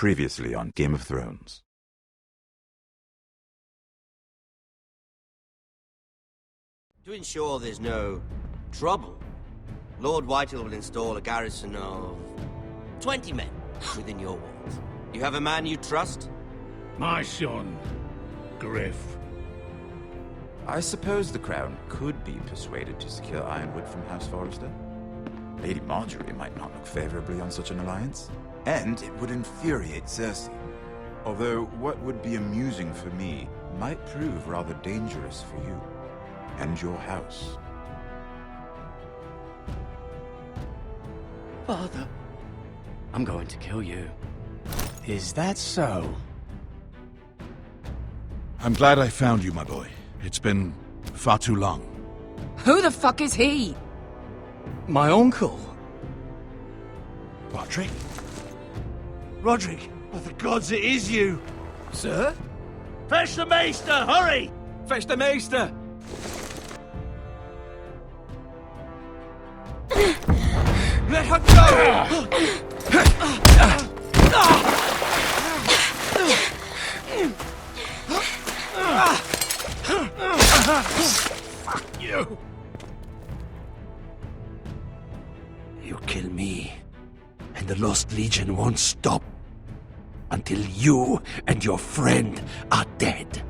Previously on Game of Thrones. To ensure there's no trouble, Lord Whitehill will install a garrison of 20 men within your walls. You have a man you trust? My son, Griff. I suppose the Crown could be persuaded to secure Ironwood from House Forrester. Lady Marjorie might not look favorably on such an alliance, and it would infuriate Cersei. Although what would be amusing for me might prove rather dangerous for you and your house. Father, I'm going to kill you. Is that so? I'm glad I found you, my boy. It's been far too long. Who the fuck is he? My uncle. Roderick? Roderick, by the gods, it is you! Sir? Fetch the maester, hurry! Fetch the maester! Let her go! Fuck you! You kill me, and the Lost Legion won't stop until you and your friend are dead.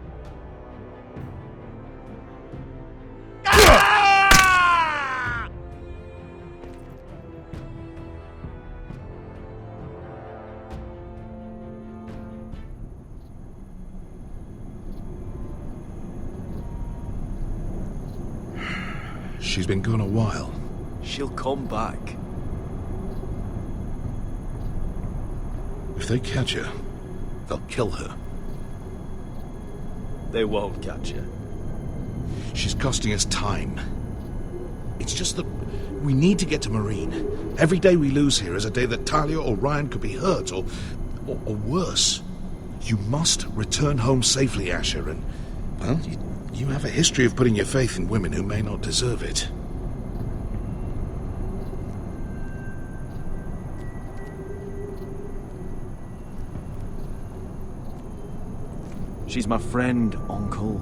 She's been gone a while. She'll come back. If they catch her, they'll kill her. They won't catch her. She's costing us time. It's just that we need to get to Marine. Every day we lose here is a day that Talia or Ryan could be hurt, or worse. You must return home safely, Asher, and, well, you have a history of putting your faith in women who may not deserve it. She's my friend, Uncle.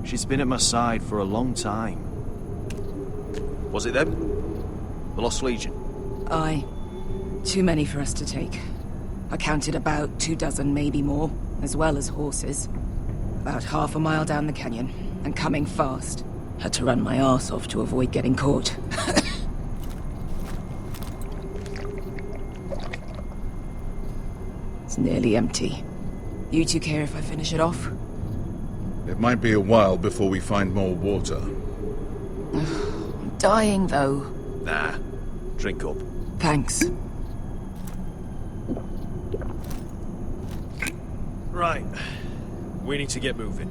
She's been at my side for a long time. Was it them? The Lost Legion? Aye. Too many for us to take. I counted about 24, maybe more, as well as horses. About half a mile down the canyon, and coming fast. Had to run my arse off to avoid getting caught. It's nearly empty. You two care if I finish it off? It might be a while before we find more water. I'm dying, though. Nah. Drink up. Thanks. Right. We need to get moving.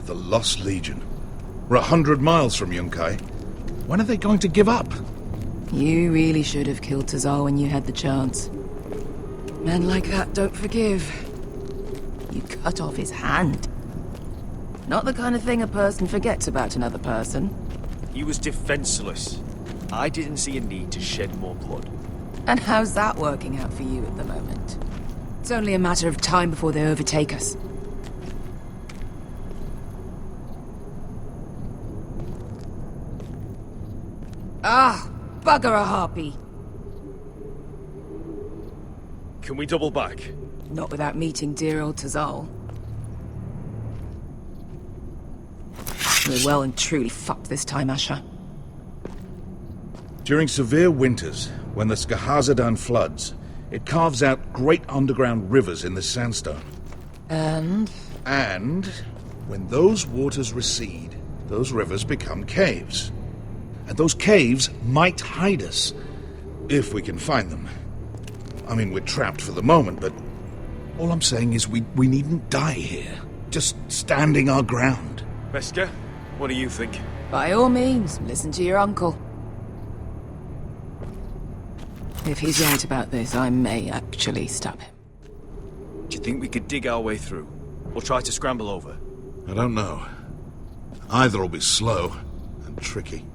The Lost Legion. We're 100 miles from Yunkai. When are they going to give up? You really should have killed Tazal when you had the chance. Men like that don't forgive. You cut off his hand. Not the kind of thing a person forgets about another person. He was defenseless. I didn't see a need to shed more blood. And how's that working out for you at the moment? It's only a matter of time before they overtake us. Ah, bugger a harpy. Can we double back? Not without meeting dear old Tazal. We're well and truly fucked this time, Asher. During severe winters, when the Skahazadan floods, it carves out great underground rivers in the sandstone. And when those waters recede, those rivers become caves. And those caves might hide us, if we can find them. I mean, we're trapped for the moment, but all I'm saying is we needn't die here. Just standing our ground. Wesker, what do you think? by all means, listen to your uncle. If he's right about this, I may actually stop him. Do you think we could dig our way through? Or try to scramble over? I don't know. Either will be slow and tricky.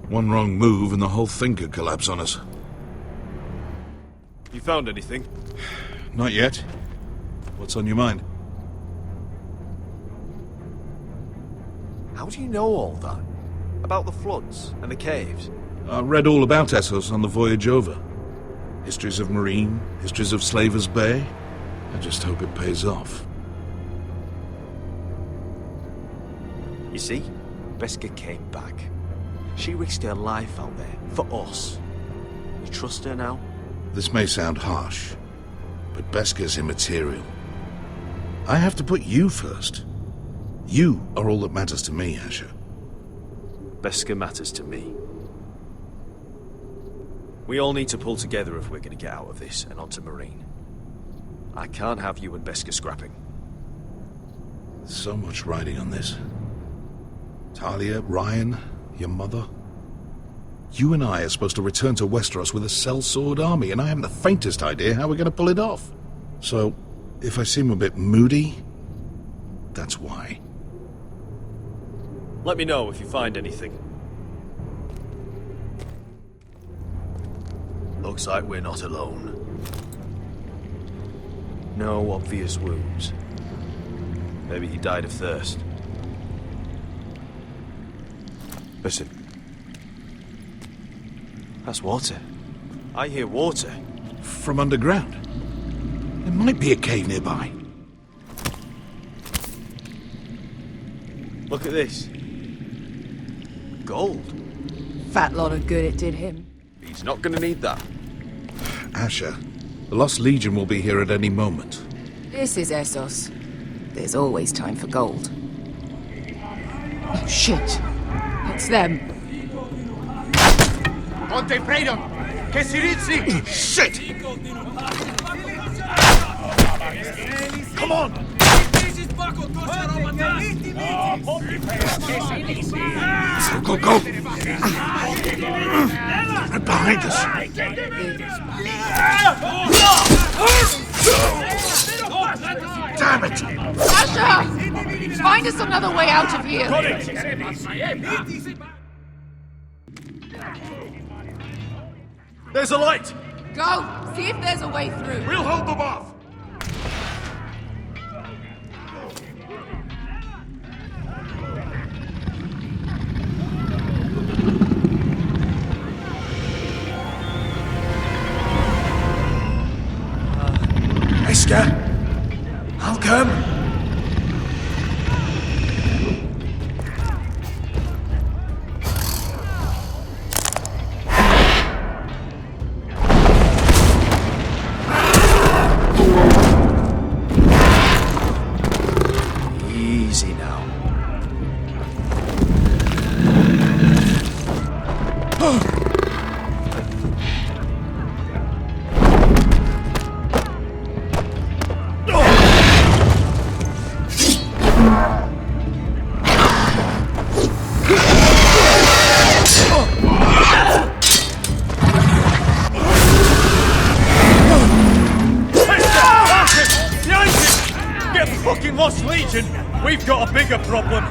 One wrong move and the whole thing could collapse on us. You found anything? Not yet. What's on your mind? How do you know all that? About the floods and the caves? I read all about Essos on the voyage over. Histories of Marine, histories of Slavers Bay. I just hope it pays off. You see, Beskha came back. She risked her life out there, for us. You trust her now? This may sound harsh, but Beskha's immaterial. I have to put you first. You are all that matters to me, Asher. Beskha matters to me. We all need to pull together if we're going to get out of this and onto Marine. I can't have you and Beskha scrapping. So much riding on this. Talia, Ryan, your mother. You and I are supposed to return to Westeros with a sellsword army, and I haven't the faintest idea how we're going to pull it off. So, if I seem a bit moody, that's why. Let me know if you find anything. Looks like we're not alone. No obvious wounds. Maybe he died of thirst. Listen. That's water. I hear water. From underground. There might be a cave nearby. Look at this. Gold. Fat lot of good it did him. He's not gonna need that. Asher, the Lost Legion will be here at any moment. This is Essos. There's always time for gold. Oh, shit. It's them. Ponte Freedom! Che si rizzi! Shit! Come on! Go, go! Right behind us! Damn it! Asher! Find us another way out of here! There's a light! Go! See if there's a way through. We'll hold them off! Beskha, I'll come. Easy now. Lost Legion, we've got a bigger problem.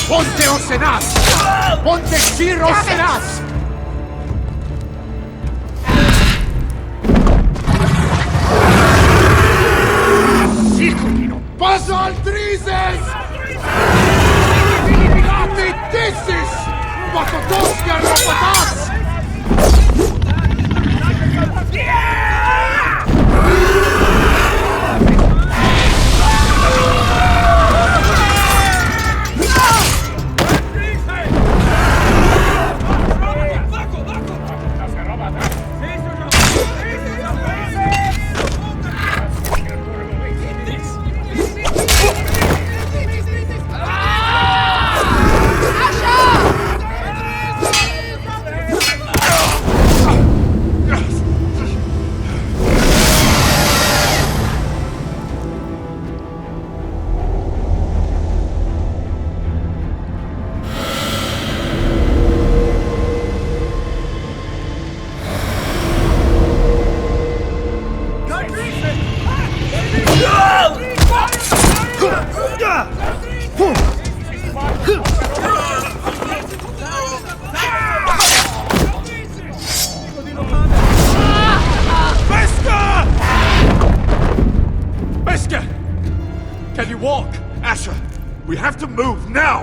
Ponte Osenas! Ponte Sir Osenas! Paso al Trises! Eliminate Tissis! Batotoska Rapatas! We have to move now!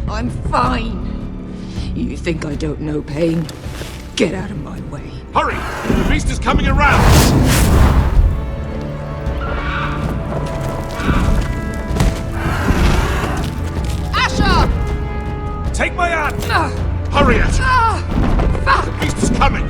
I'm fine. You think I don't know pain? Get out of my way. Hurry! The beast is coming around! Asher! Take my hand! Hurry it! The beast is coming!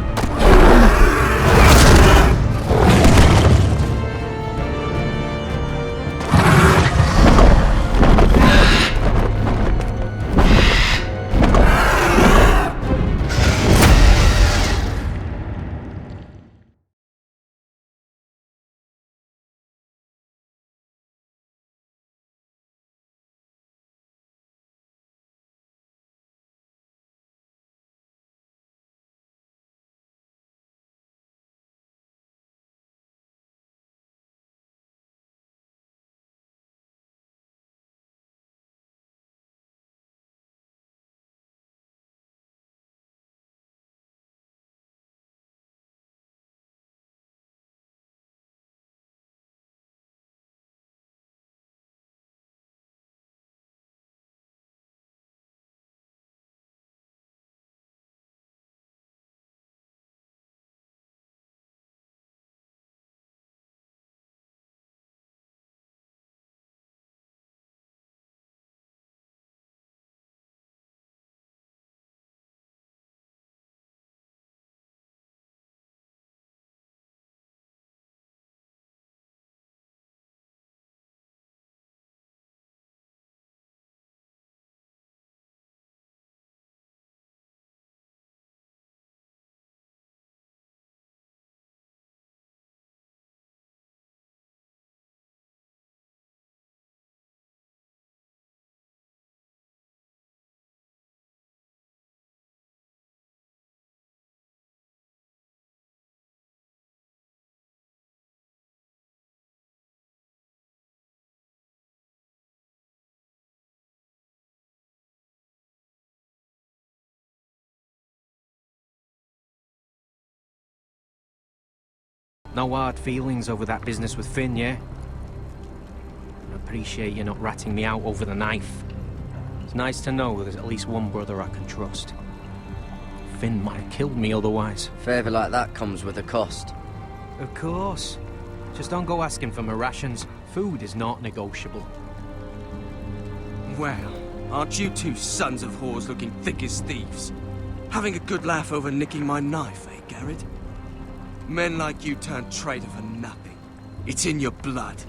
No hard feelings over that business with Finn, yeah? I appreciate you not ratting me out over the knife. It's nice to know there's at least one brother I can trust. Finn might have killed me otherwise. Favour like that comes with a cost. Of course. Just don't go asking for my rations. Food is not negotiable. Well, aren't you two sons of whores looking thick as thieves? Having a good laugh over nicking my knife, eh, Garrett? Men like you turn traitor for nothing. It's in your blood.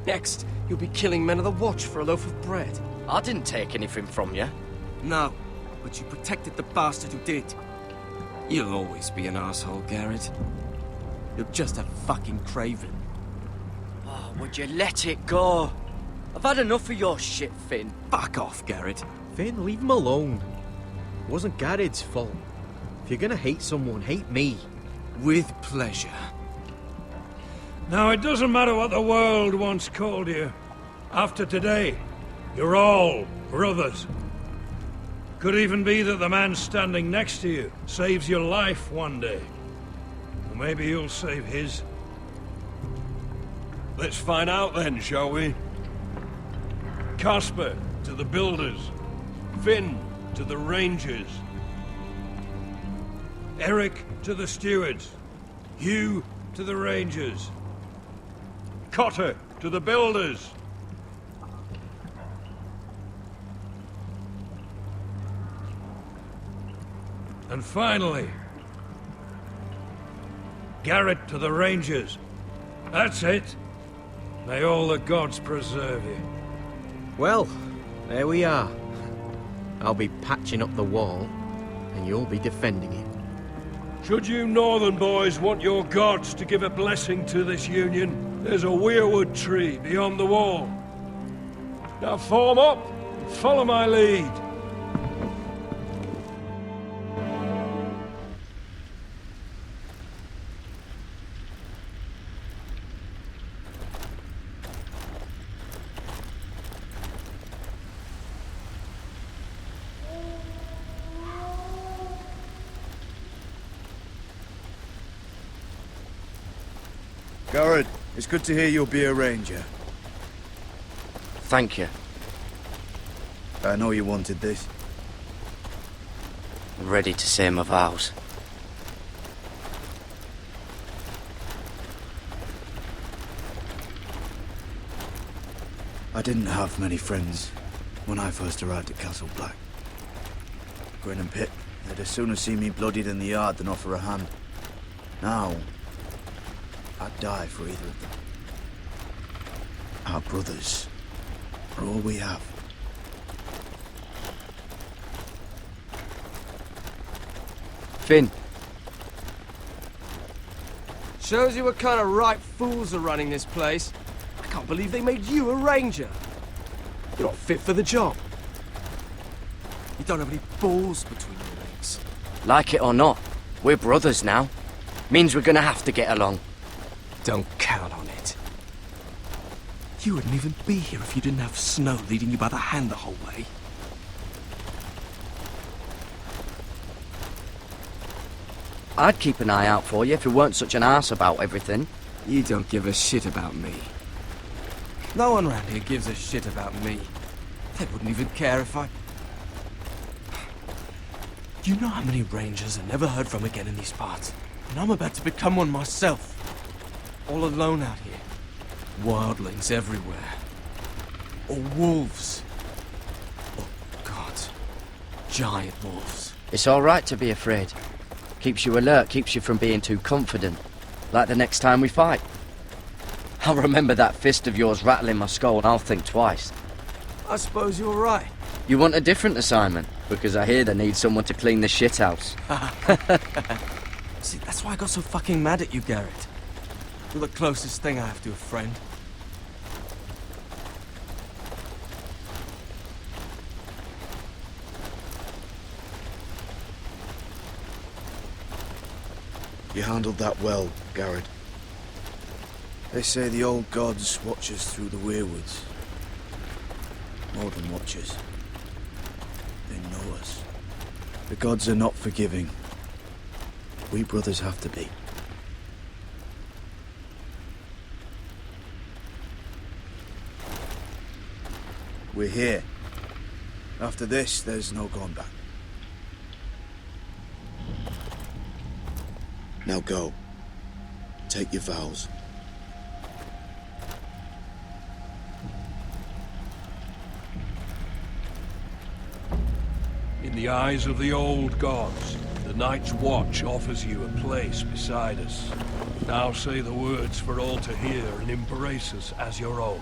Next, you'll be killing men of the watch for a loaf of bread. I didn't take anything from you. No, but you protected the bastard who did. You'll always be an asshole, Garrett. You're just a fucking craven. Oh, would you let it go? I've had enough of your shit, Finn. Fuck off, Garrett. Finn, leave him alone. It wasn't Garrett's fault. If you're gonna hate someone, hate me. With pleasure. Now, it doesn't matter what the world once called you. After today, you're all brothers. Could even be that the man standing next to you saves your life one day. Or maybe you'll save his. Let's find out then, shall we? Casper to the builders. Finn to the rangers. Eric to the stewards. Hugh to the rangers. Cotter to the builders. And finally, Garrett to the rangers. That's it. May all the gods preserve you. Well, there we are. I'll be patching up the wall, and you'll be defending it. Should you northern boys want your gods to give a blessing to this union, there's a weirwood tree beyond the wall. Now form up and follow my lead. Garrett, it's good to hear you'll be a ranger. thank you. I know you wanted this. I'm ready to say my vows. I didn't have many friends when I first arrived at Castle Black. Grin and Pip, they'd as soon have seen me bloodied in the yard than offer a hand. Now, I'd die for either of them. Our brothers are all we have. Finn. Shows you what kind of ripe fools are running this place. I can't believe they made you a ranger. You're not fit for the job. You don't have any balls between your legs. Like it or not, we're brothers now. Means we're gonna have to get along. Don't count on it. You wouldn't even be here if you didn't have Snow leading you by the hand the whole way. I'd keep an eye out for you if you weren't such an arse about everything. You don't give a shit about me. No one around here gives a shit about me. They wouldn't even care if I... You know how many rangers are never heard from again in these parts? And I'm about to become one myself. All alone out here. Wildlings everywhere. Or wolves. Oh, God. Giant wolves. It's all right to be afraid. Keeps you alert, keeps you from being too confident. Like the next time we fight. I'll remember that fist of yours rattling my skull and I'll think twice. I suppose you're right. You want a different assignment? Because I hear they need someone to clean the shithouse. See, that's why I got so fucking mad at you, Garrett. You're the closest thing I have to a friend. You handled that well, Garrett. They say the old gods watch us through the weirwoods. More than watchers. They know us. The gods are not forgiving. We brothers have to be. We're here. After this, there's no going back. Now go. Take your vows. In the eyes of the old gods, the Night's Watch offers you a place beside us. Now say the words for all to hear and embrace us as your own.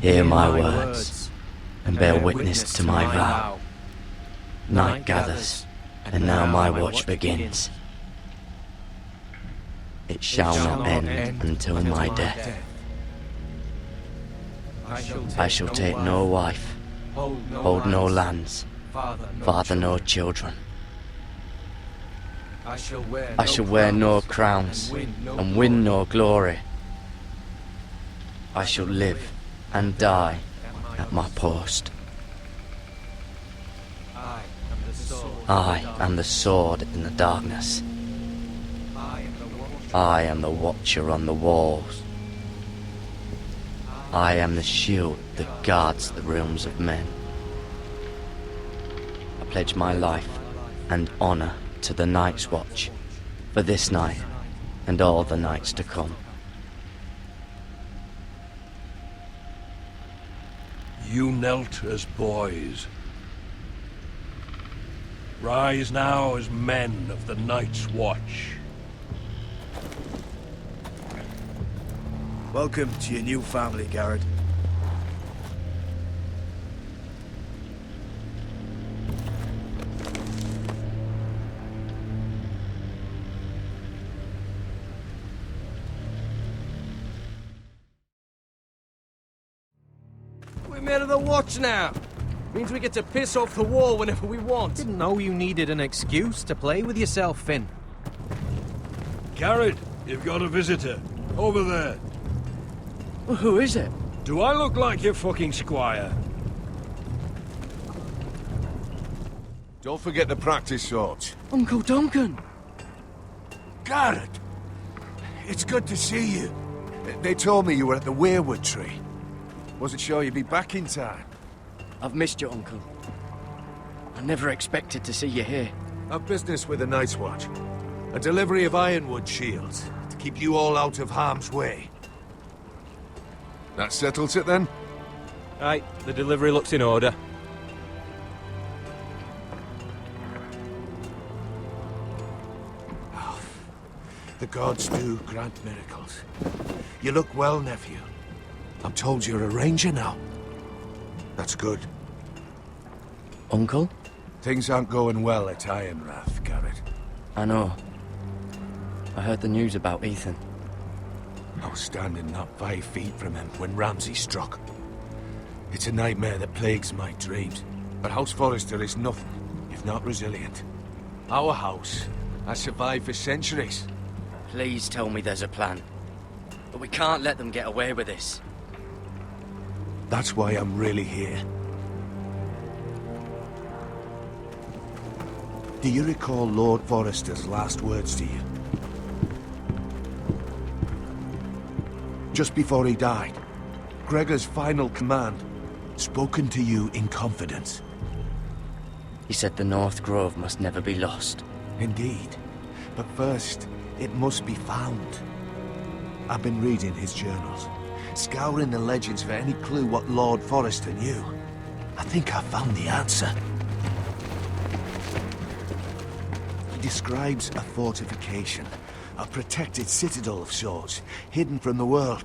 Hear my words, and bear witness to my vow. Night gathers, and now my watch begins. It shall not end until my death. I shall take no wife, hold no lands, father no children. I shall wear no crowns, and win no glory. I shall live and die at my post. I am the sword in the darkness. I am the watcher on the walls. I am the shield that guards the realms of men. I pledge my life and honor to the Night's Watch for this night and all the nights to come. You knelt as boys. Rise now as men of the Night's Watch. Welcome to your new family, Garrett. We're men of the watch now. Means we get to piss off the wall whenever we want. Didn't know you needed an excuse to play with yourself, Finn. Garrett, you've got a visitor. Over there. Well, who is it? Do I look like your fucking squire? Don't forget the practice swords. Uncle Duncan! Garrett! It's good to see you. They told me you were at the weirwood tree. Wasn't sure you'd be back in time. I've missed you, Uncle. I never expected to see you here. I've business with the Night's Watch. A delivery of ironwood shields to keep you all out of harm's way. That settles it then? Right, the delivery looks in order. The gods do grant miracles. You look well, nephew. I'm told you're a ranger now. That's good. Uncle? Things aren't going well at Ironrath, Garrett. I know. I heard the news about Ethan. I was standing not 5 feet from him when Ramsay struck. It's a nightmare that plagues my dreams. But House Forrester is nothing, if not resilient. Our house has survived for centuries. Please tell me there's a plan. But we can't let them get away with this. That's why I'm really here. Do you recall Lord Forrester's last words to you? Just before he died, Gregor's final command, spoken to you in confidence. He said the North Grove must never be lost. Indeed. But first, it must be found. I've been reading his journals, scouring the legends for any clue what Lord Forrester knew. I think I found the answer. He describes a fortification, a protected citadel of sorts, hidden from the world,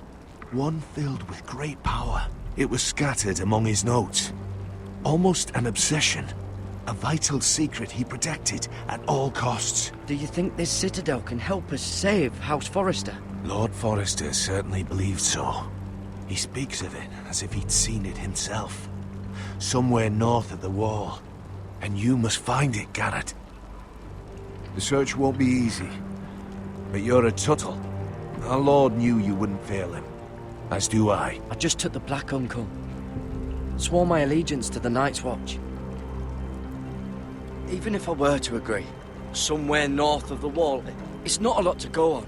one filled with great power. It was scattered among his notes. Almost an obsession. A vital secret he protected at all costs. Do you think this citadel can help us save House Forrester? Lord Forrester certainly believed so. He speaks of it as if he'd seen it himself. Somewhere north of the wall. And you must find it, Garrett. The search won't be easy. But you're a Tuttle. Our Lord knew you wouldn't fail him. As do I. I just took the black, Uncle. Swore my allegiance to the Night's Watch. Even if I were to agree, somewhere north of the wall, it's not a lot to go on.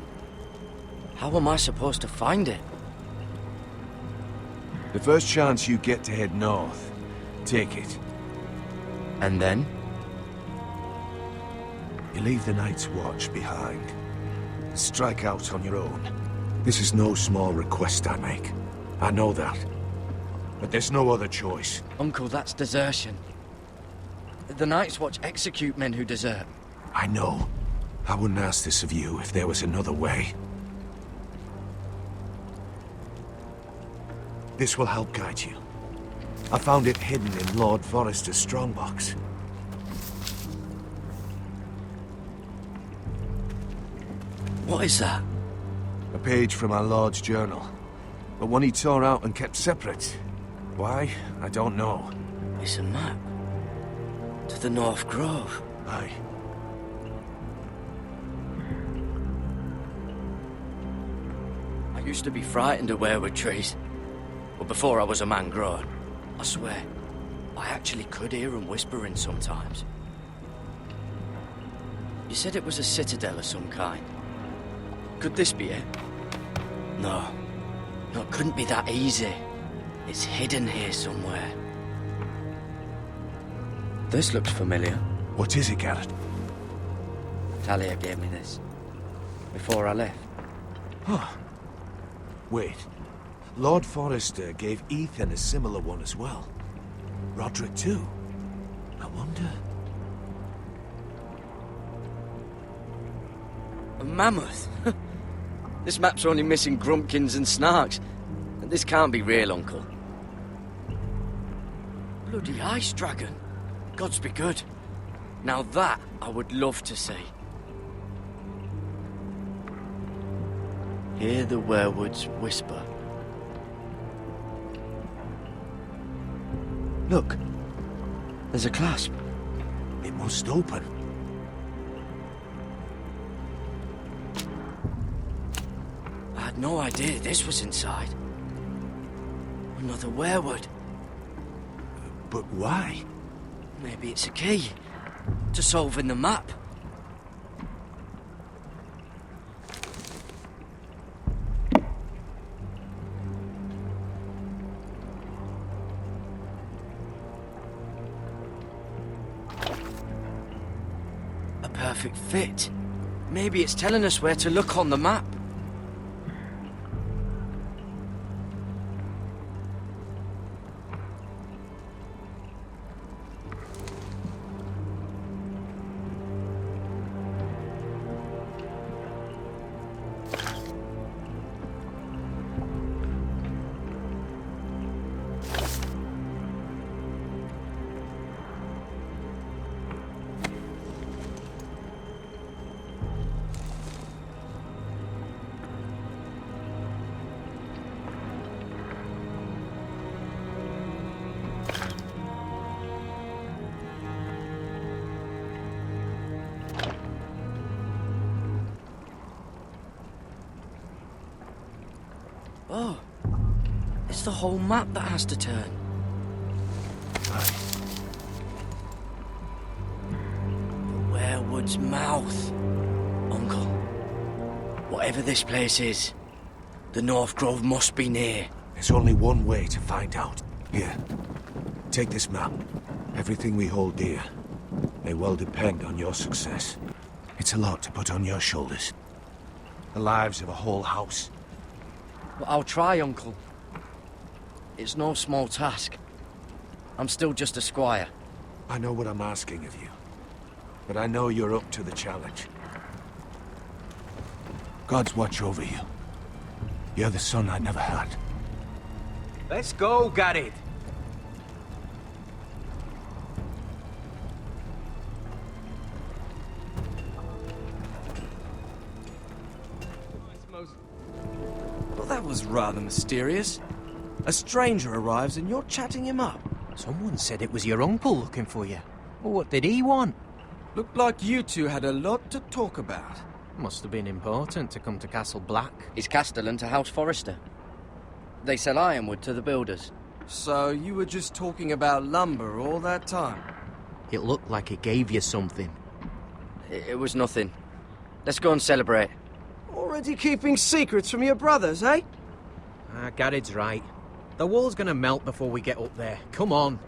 How am I supposed to find it? The first chance you get to head north, take it. And then? You leave the Night's Watch behind. Strike out on your own. This is no small request I make. I know that. But there's no other choice. Uncle, that's desertion. The Night's Watch execute men who desert. I know. I wouldn't ask this of you if there was another way. This will help guide you. I found it hidden in Lord Forrester's strongbox. What is that? A page from our Lord's journal. But one he tore out and kept separate. Why? I don't know. It's a map. To the North Grove. Aye. I used to be frightened of weirwood trees. But before I was a man grown, I swear, I actually could hear them whispering sometimes. You said it was a citadel of some kind. Could this be it? No. No, it couldn't be that easy. It's hidden here somewhere. This looks familiar. What is it, Garrett? Talia gave me this. Before I left. Huh. Wait. Lord Forrester gave Ethan a similar one as well. Roderick too. I wonder... A mammoth? This map's only missing grumpkins and snarks. And this can't be real, Uncle. Bloody ice dragon. Gods be good. Now that I would love to see. Hear the weirwoods whisper. Look. There's a clasp. It must open. I had no idea this was inside. Another werewood. But why? Maybe it's a key to solving the map. A perfect fit. Maybe it's telling us where to look on the map. Oh, it's the whole map that has to turn. The werewood's mouth. Uncle, whatever this place is, the North Grove must be near. There's only one way to find out. Here, take this map. Everything we hold dear may well depend on your success. It's a lot to put on your shoulders. The lives of a whole house. Well, I'll try, Uncle. It's no small task. I'm still just a squire. I know what I'm asking of you, but I know you're up to the challenge. Gods watch over you. You're the son I never had. Let's go, Garrett. Well, that was rather mysterious. A stranger arrives and you're chatting him up. Someone said it was your uncle looking for you. Well, what did he want? Looked like you two had a lot to talk about. Must have been important to come to Castle Black. It's Castellan to House Forrester. They sell ironwood to the builders. So you were just talking about lumber all that time? It looked like it gave you something. It was nothing. Let's go and celebrate. Already keeping secrets from your brothers, eh? Garrett's right. The wall's gonna melt before we get up there. Come on.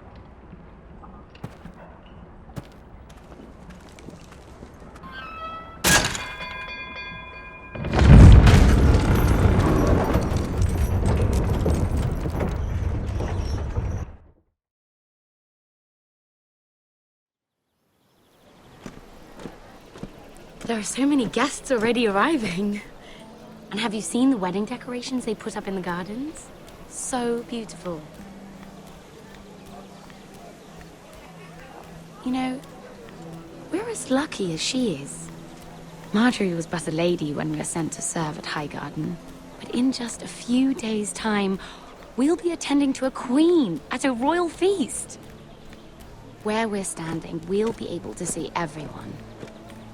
There are so many guests already arriving. And have you seen the wedding decorations they put up in the gardens? So beautiful. You know, we're as lucky as she is. Marjorie was but a lady when we were sent to serve at Highgarden. But in just a few days' time, we'll be attending to a queen at a royal feast. Where we're standing, we'll be able to see everyone.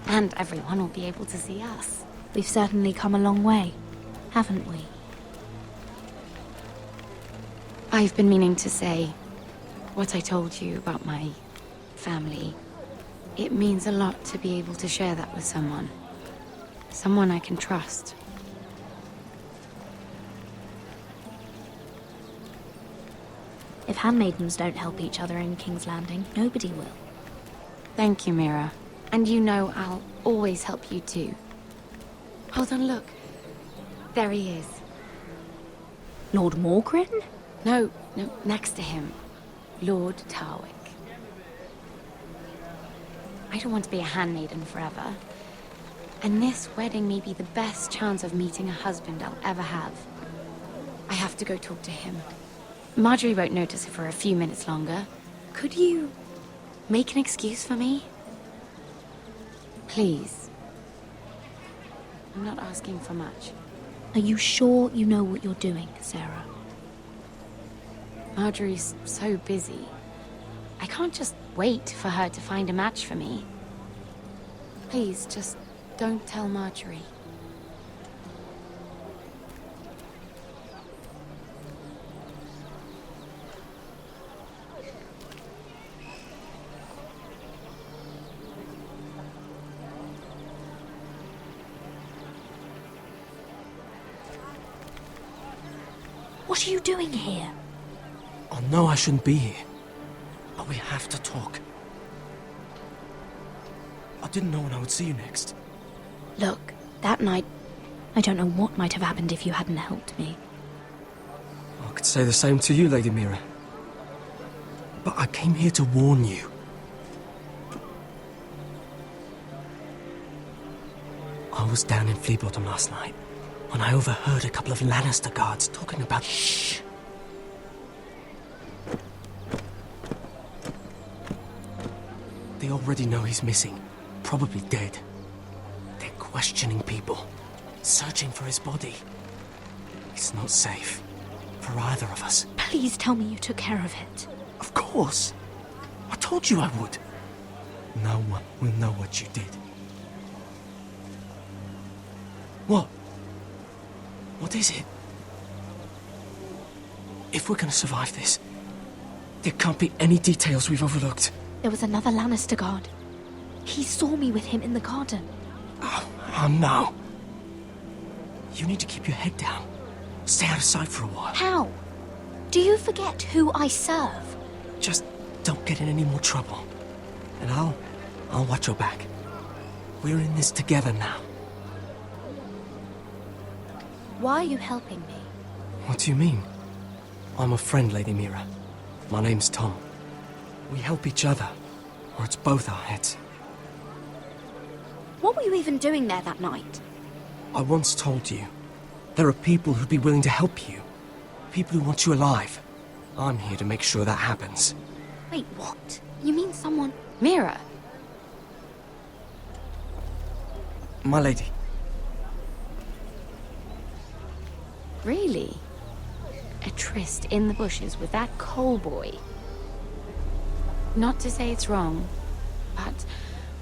And everyone will be able to see us. We've certainly come a long way, haven't we? I've been meaning to say what I told you about my family. It means a lot to be able to share that with someone. Someone I can trust. If handmaidens don't help each other in King's Landing, nobody will. Thank you, Mira. And you know I'll always help you too. Hold on, look. There he is. Lord Morgrin? No, next to him. Lord Tarwick. I don't want to be a handmaiden forever. And this wedding may be the best chance of meeting a husband I'll ever have. I have to go talk to him. Marjorie won't notice it for a few minutes longer. Could you make an excuse for me? Please. I'm not asking for much. Are you sure you know what you're doing, Sarah? Marjorie's so busy. I can't just wait for her to find a match for me. Please, just don't tell Marjorie. What are you doing here? I know I shouldn't be here, but we have to talk. I didn't know when I would see you next. Look, that night, I don't know what might have happened if you hadn't helped me. I could say the same to you, Lady Mira. But I came here to warn you. I was down in Flea Bottom last night when I overheard a couple of Lannister guards talking about... Shh! They already know he's missing, probably dead. They're questioning people, searching for his body. It's not safe for either of us. Please tell me you took care of it. Of course! I told you I would. No one will know what you did. What? What is it? If we're gonna survive this, there can't be any details we've overlooked. There was another Lannister guard. He saw me with him in the garden. Oh no. You need to keep your head down. Stay out of sight for a while. How? Do you forget who I serve? Just don't get in any more trouble. And I'll watch your back. We're in this together now. Why are you helping me? What do you mean? I'm a friend, Lady Mira. My name's Tom. We help each other, or it's both our heads. What were you even doing there that night? I once told you, there are people who'd be willing to help you. People who want you alive. I'm here to make sure that happens. Wait, what? You mean someone... Mira! My lady. Really? A tryst in the bushes with that coal boy? Not to say it's wrong, but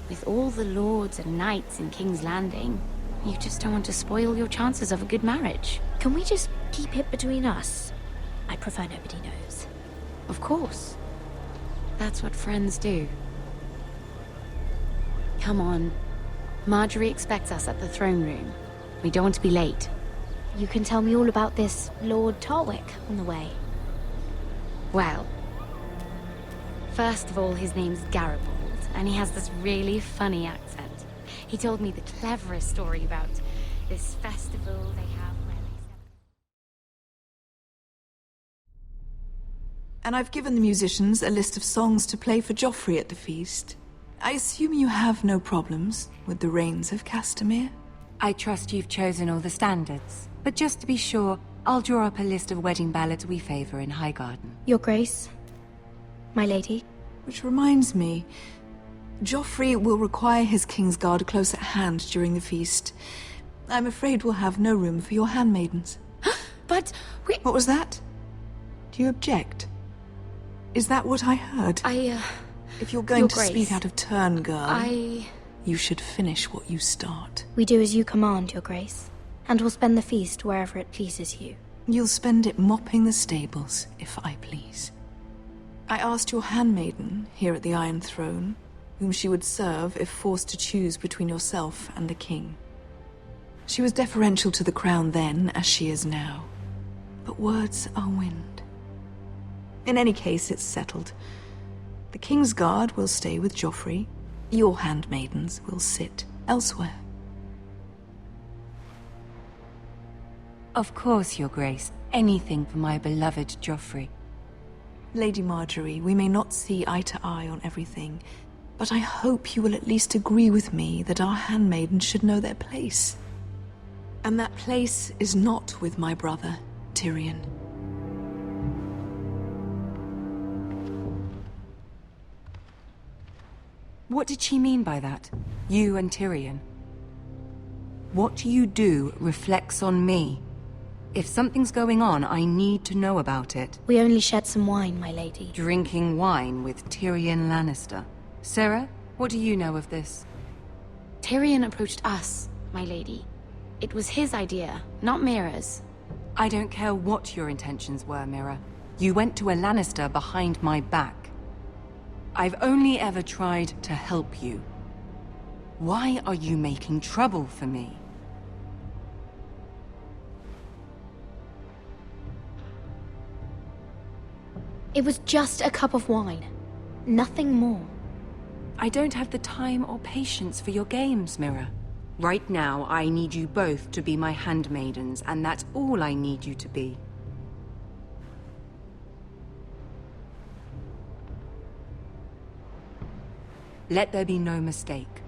with all the lords and knights in King's Landing, you just don't want to spoil your chances of a good marriage. Can we just keep it between us? I prefer nobody knows. Of course. That's what friends do. Come on. Marjorie expects us at the throne room. We don't want to be late. You can tell me all about this Lord Tarwick on the way. Well, first of all, his name's Garibald, and he has this really funny accent. He told me the cleverest story about this festival they have where they... And I've given the musicians a list of songs to play for Joffrey at the feast. I assume you have no problems with the Rains of Castamere? I trust you've chosen all the standards. But just to be sure, I'll draw up a list of wedding ballads we favor in Highgarden. Your Grace, my lady. Which reminds me, Joffrey will require his Kingsguard close at hand during the feast. I'm afraid we'll have no room for your handmaidens. But we... What was that? Do you object? Is that what I heard? If you're going to speak out of turn, girl, you should finish what you start. We do as you command, Your Grace, and we'll spend the feast wherever it pleases you. You'll spend it mopping the stables, if I please. I asked your handmaiden here at the Iron Throne whom she would serve if forced to choose between yourself and the king. She was deferential to the crown then, as she is now. But words are wind. In any case, it's settled. The Kingsguard will stay with Joffrey. Your handmaidens will sit elsewhere. Of course, Your Grace. Anything for my beloved Joffrey. Lady Marjorie, we may not see eye to eye on everything, but I hope you will at least agree with me that our handmaidens should know their place. And that place is not with my brother, Tyrion. What did she mean by that? You and Tyrion? What you do reflects on me. If something's going on, I need to know about it. We only shed some wine, my lady. Drinking wine with Tyrion Lannister. Sarah, what do you know of this? Tyrion approached us, my lady. It was his idea, not Mira's. I don't care what your intentions were, Mira. You went to a Lannister behind my back. I've only ever tried to help you. Why are you making trouble for me? It was just a cup of wine. Nothing more. I don't have the time or patience for your games, Mira. Right now, I need you both to be my handmaidens, and that's all I need you to be. Let there be no mistake.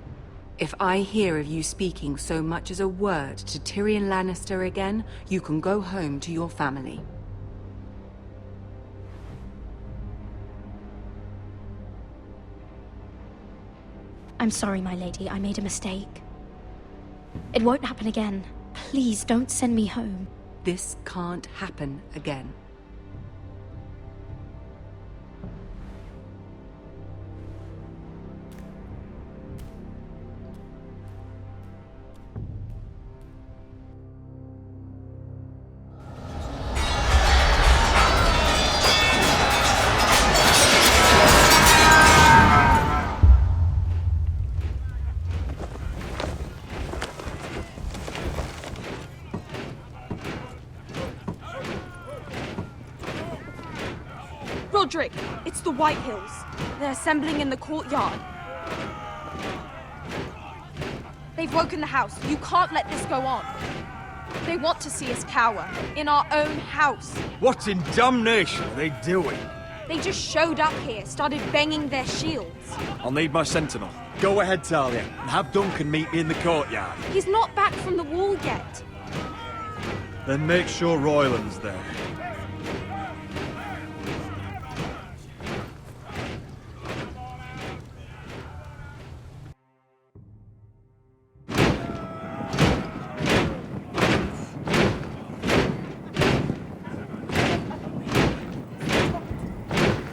If I hear of you speaking so much as a word to Tyrion Lannister again, you can go home to your family. I'm sorry, my lady. I made a mistake. It won't happen again. Please don't send me home. This can't happen again. Roderick, it's the White Hills. They're assembling in the courtyard. They've woken the house. You can't let this go on. They want to see us cower. In our own house. What in damnation are they doing? They just showed up here, started banging their shields. I'll need my sentinel. Go ahead, Talia, and have Duncan meet me in the courtyard. He's not back from the wall yet. Then make sure Royland's there.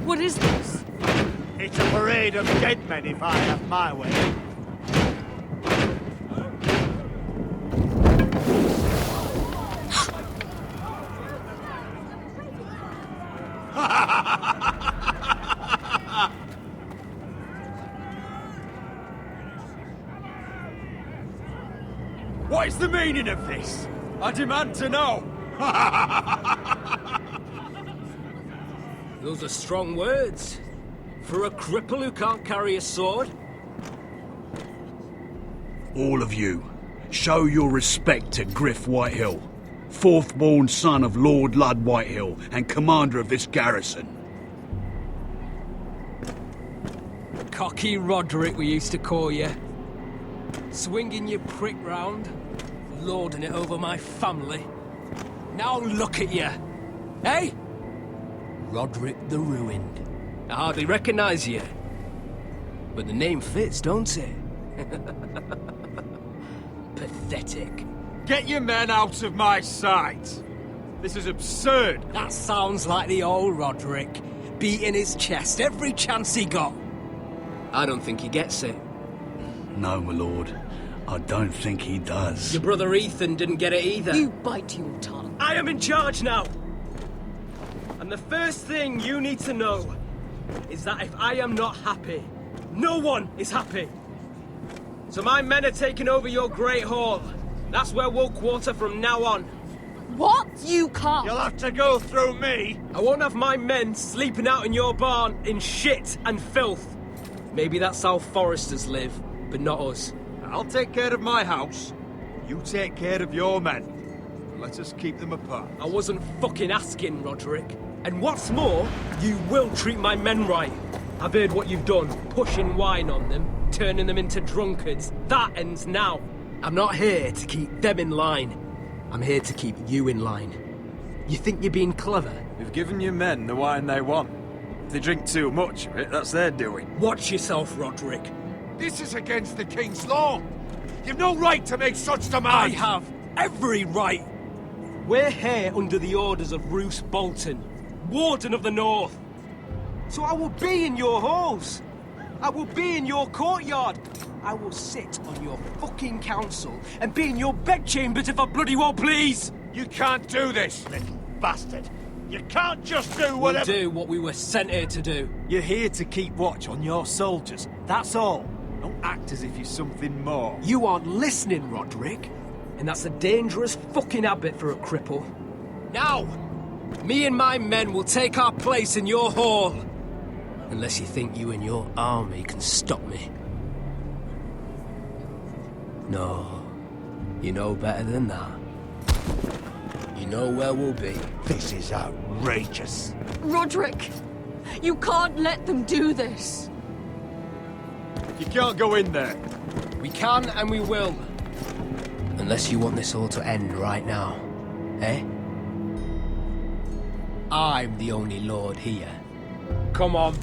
What is this? It's a parade of dead men if I have my way. What is the meaning of this? I demand to know! Those are strong words. For a cripple who can't carry a sword? All of you, show your respect to Griff Whitehill, fourth-born son of Lord Ludd Whitehill and commander of this garrison. Cocky Roderick, we used to call you. Swinging your prick round, lording it over my family. Now look at you, eh? Roderick the Ruined. I hardly recognise you. But the name fits, don't it? Pathetic. Get your men out of my sight! This is absurd! That sounds like the old Roderick, beating his chest every chance he got. I don't think he gets it. No, my lord. I don't think he does. Your brother Ethan didn't get it either. You bite your tongue. I am in charge now! And the first thing you need to know is that if I am not happy, no one is happy. So my men are taking over your Great Hall. That's where we'll quarter from now on. What? You can't. You'll have to go through me. I won't have my men sleeping out in your barn in shit and filth. Maybe that's how Foresters live, but not us. I'll take care of my house. You take care of your men. Let us keep them apart. I wasn't fucking asking, Roderick. And what's more, you will treat my men right. I've heard what you've done, pushing wine on them, turning them into drunkards. That ends now. I'm not here to keep them in line. I'm here to keep you in line. You think you're being clever? We've given your men the wine they want. If they drink too much of it, that's their doing. Watch yourself, Roderick. This is against the king's law. You've no right to make such demands. I have every right. We're here under the orders of Roose Bolton, Warden of the North. So I will be in your halls. I will be in your courtyard. I will sit on your fucking council and be in your bedchambers if I bloody well please. You can't do this, little bastard. You can't just do whatever... We'll do what we were sent here to do. You're here to keep watch on your soldiers. That's all. Don't act as if you're something more. You aren't listening, Roderick. And that's a dangerous fucking habit for a cripple. Now, me and my men will take our place in your hall. Unless you think you and your army can stop me. No, you know better than that. You know where we'll be. This is outrageous. Roderick, you can't let them do this. You can't go in there. We can and we will. Unless you want this all to end right now, eh? I'm the only lord here. Come on.